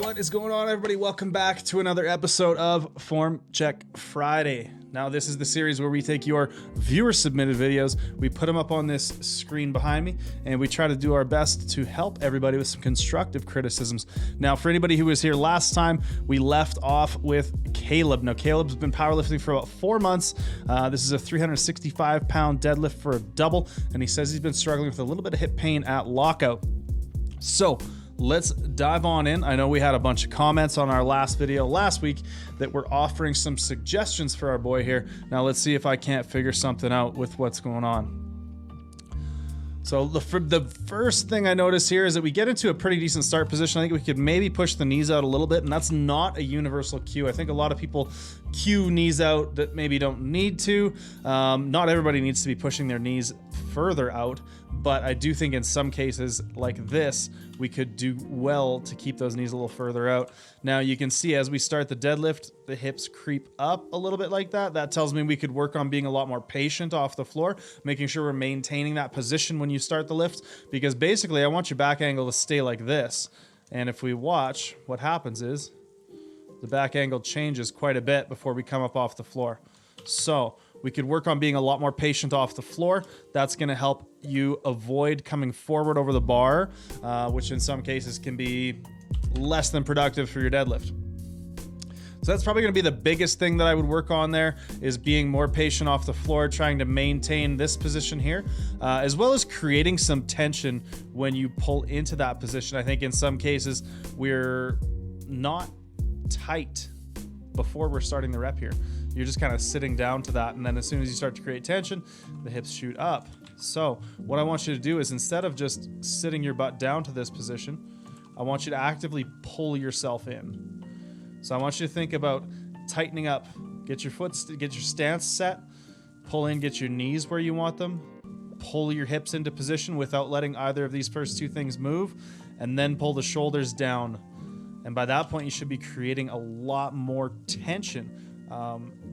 What is going on, everybody? Welcome back to another episode of Form Check Friday. Now, this is the series where we take your viewer-submitted videos, we put them up on this screen behind me, and we try to do our best to help everybody with some constructive criticisms. Now, for anybody who was here last time, we left off with Caleb. Now, Caleb's been powerlifting for about 4 months. This is a 365-pound deadlift for a double, and he says he's been struggling with a little bit of hip pain at lockout. So, let's dive on in. I know we had a bunch of comments on our last video last week that we're offering some suggestions for our boy here. Now let's see if I can't figure something out with what's going on. So the first thing I notice here is that we get into a pretty decent start position. I think we could maybe push the knees out a little bit, and that's not a universal cue. I think a lot of people cue knees out that maybe don't need to. Not everybody needs to be pushing their knees further out, but I do think in some cases like this, we could do well to keep those knees a little further out. Now you can see as we start the deadlift, the hips creep up a little bit like that. That tells me we could work on being a lot more patient off the floor, making sure we're maintaining that position when you start the lift, because basically I want your back angle to stay like this. And if we watch, what happens is the back angle changes quite a bit before we come up off the floor. So we could work on being a lot more patient off the floor. That's going to help you avoid coming forward over the bar, which in some cases can be less than productive for your deadlift. So that's probably going to be the biggest thing that I would work on there, is being more patient off the floor, trying to maintain this position here, as well as creating some tension when you pull into that position. I think in some cases we're not tight before we're starting the rep here. You're just kind of sitting down to that, and then as soon as you start to create tension, the hips shoot up. So what I want you to do is, instead of just sitting your butt down to this position, I want you to actively pull yourself in. So I want you to think about tightening up. Get your stance set, pull in, get your knees where you want them, pull your hips into position without letting either of these first two things move, and then pull the shoulders down. And by that point, you should be creating a lot more tension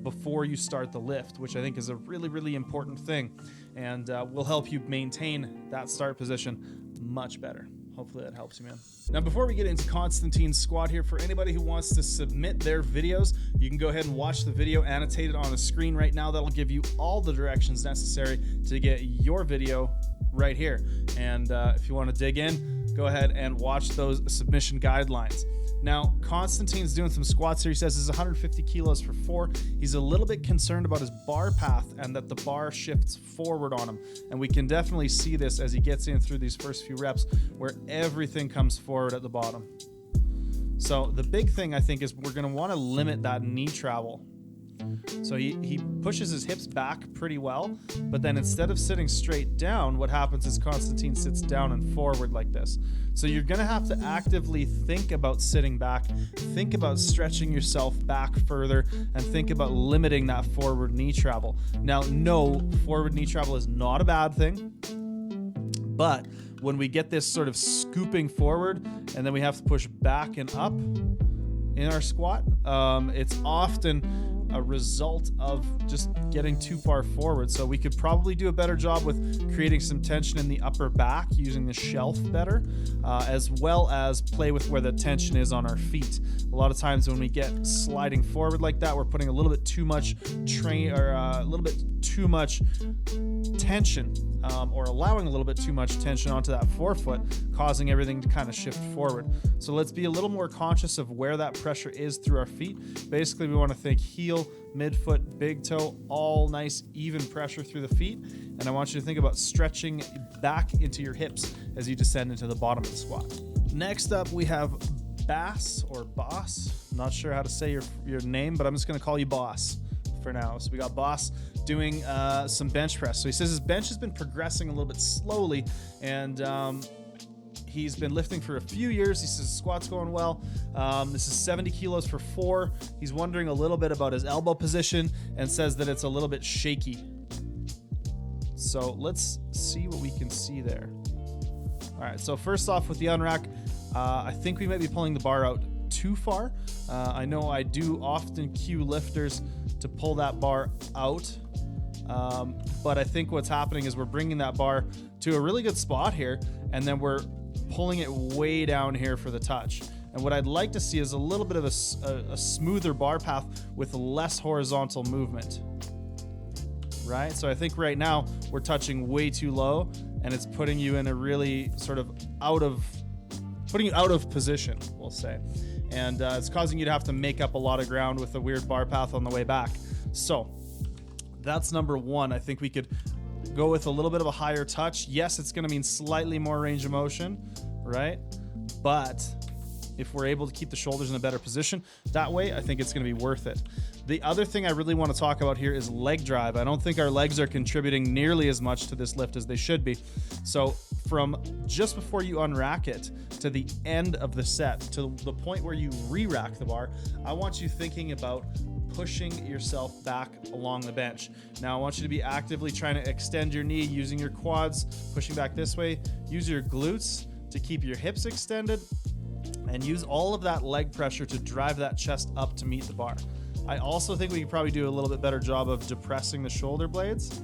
before you start the lift, which I think is a really, really important thing, and will help you maintain that start position much better. Hopefully that helps you, man. Now, before we get into Constantine Squat here, for anybody who wants to submit their videos, you can go ahead and watch the video annotated on the screen right now. That'll give you all the directions necessary to get your video right here. And if you want to dig in, go ahead and watch those submission guidelines. Now, Constantine's doing some squats here. He says it's 150 kilos for 4. He's a little bit concerned about his bar path and that the bar shifts forward on him. And we can definitely see this as he gets in through these first few reps, where everything comes forward at the bottom. So the big thing, I think, is we're going to want to limit that knee travel. So he pushes his hips back pretty well, but then instead of sitting straight down, what happens is Constantine sits down and forward like this. So you're going to have to actively think about sitting back, think about stretching yourself back further, and think about limiting that forward knee travel. Now, no, forward knee travel is not a bad thing, but when we get this sort of scooping forward and then we have to push back and up in our squat, it's often a result of just getting too far forward. So we could probably do a better job with creating some tension in the upper back, using the shelf better, as well as play with where the tension is on our feet. A lot of times when we get sliding forward like that, we're putting a little bit too much tension, or allowing a little bit too much tension onto that forefoot, causing everything to kind of shift forward. So let's be a little more conscious of where that pressure is through our feet. Basically, we want to think heel, midfoot, big toe, all nice, even pressure through the feet. And I want you to think about stretching back into your hips as you descend into the bottom of the squat. Next up, we have Bass or Boss. I'm not sure how to say your name, but I'm just going to call you Boss for now. So we got Boss doing some bench press. So he says his bench has been progressing a little bit slowly, and he's been lifting for a few years. He says squat's going well. This is 70 kilos for 4. He's wondering a little bit about his elbow position and says that it's a little bit shaky. So let's see what we can see there. All right, so first off with the unrack, I think we might be pulling the bar out too far. I know I do often cue lifters to pull that bar out, but I think what's happening is we're bringing that bar to a really good spot here, and then we're pulling it way down here for the touch. And what I'd like to see is a little bit of a smoother bar path with less horizontal movement, right? So I think right now we're touching way too low, and it's putting you in a really sort of putting you out of position, we'll say. And it's causing you to have to make up a lot of ground with a weird bar path on the way back. So that's number one. I think we could go with a little bit of a higher touch. Yes, it's going to mean slightly more range of motion, right? But if we're able to keep the shoulders in a better position that way, I think it's going to be worth it. The other thing I really want to talk about here is leg drive. I don't think our legs are contributing nearly as much to this lift as they should be. So from just before you unrack it to the end of the set, to the point where you re-rack the bar, I want you thinking about pushing yourself back along the bench. Now I want you to be actively trying to extend your knee, using your quads, pushing back this way. Use your glutes to keep your hips extended, and use all of that leg pressure to drive that chest up to meet the bar. I also think we could probably do a little bit better job of depressing the shoulder blades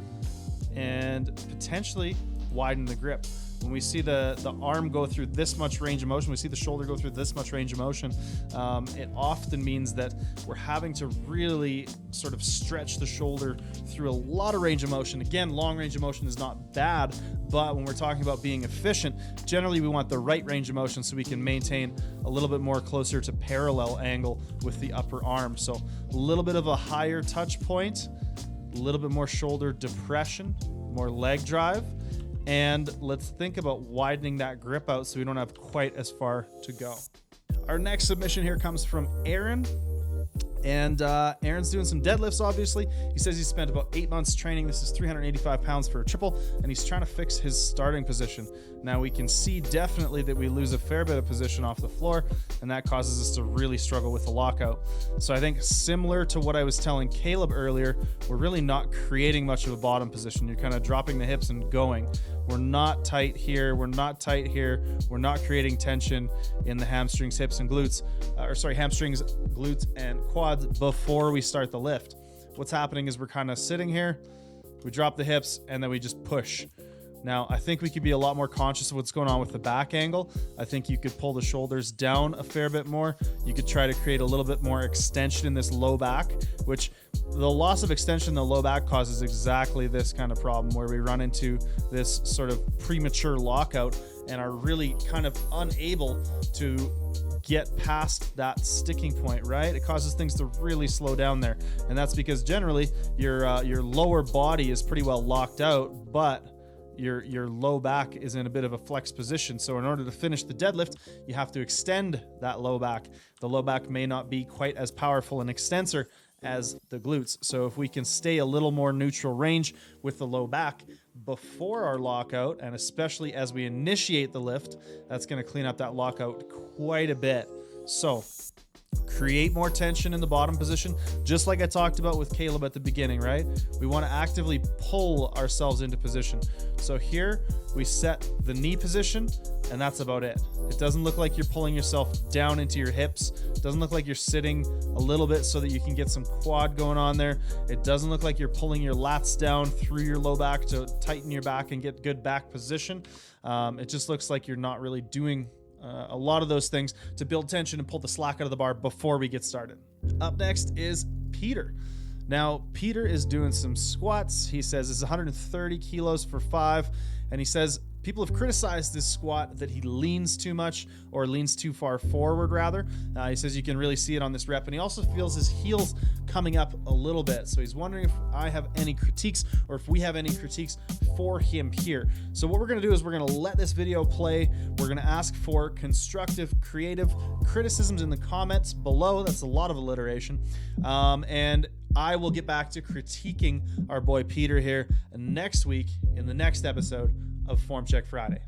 and potentially widen the grip. When we see the arm go through this much range of motion, we see the shoulder go through this much range of motion, it often means that we're having to really sort of stretch the shoulder through a lot of range of motion. Again, long range of motion is not bad, but when we're talking about being efficient, generally we want the right range of motion so we can maintain a little bit more closer to parallel angle with the upper arm. So a little bit of a higher touch point, a little bit more shoulder depression, more leg drive. And let's think about widening that grip out so we don't have quite as far to go. Our next submission here comes from Aaron. And Aaron's doing some deadlifts, obviously. He says he spent about 8 months training. This is 385 pounds for a triple, and he's trying to fix his starting position. Now, we can see definitely that we lose a fair bit of position off the floor, and that causes us to really struggle with the lockout. So I think similar to what I was telling Caleb earlier, we're really not creating much of a bottom position. You're kind of dropping the hips and going. We're not tight here. We're not tight here. We're not creating tension in the hamstrings, hips, and glutes. Hamstrings, glutes, and quads before we start the lift. What's happening is we're kind of sitting here, we drop the hips, and then we just push. Now, I think we could be a lot more conscious of what's going on with the back angle. I think you could pull the shoulders down a fair bit more. You could try to create a little bit more extension in this low back, which the loss of extension in the low back causes exactly this kind of problem where we run into this sort of premature lockout and are really kind of unable to get past that sticking point, right? It causes things to really slow down there. And that's because generally your lower body is pretty well locked out, but your low back is in a bit of a flex position. So in order to finish the deadlift, you have to extend that low back. The low back may not be quite as powerful an extensor as the glutes. So if we can stay a little more neutral range with the low back before our lockout, and especially as we initiate the lift, that's going to clean up that lockout quite a bit. So create more tension in the bottom position, just like I talked about with Caleb at the beginning, right? We want to actively pull ourselves into position. So here we set the knee position, and that's about it. It doesn't look like you're pulling yourself down into your hips. It doesn't look like you're sitting a little bit so that you can get some quad going on there. It doesn't look like you're pulling your lats down through your low back to tighten your back and get good back position. It just looks like you're not really doing a lot of those things to build tension and pull the slack out of the bar before we get started. Up next is Peter. Now, Peter is doing some squats. He says it's 130 kilos for 5, and he says people have criticized this squat that he leans too much or leans too far forward, rather. He says you can really see it on this rep, and he also feels his heels coming up a little bit. So he's wondering if I have any critiques or if we have any critiques for him here. So what we're going to do is we're going to let this video play. We're going to ask for constructive, creative criticisms in the comments below. That's a lot of alliteration. And I will get back to critiquing our boy Peter here next week in the next episode of Form Check Friday.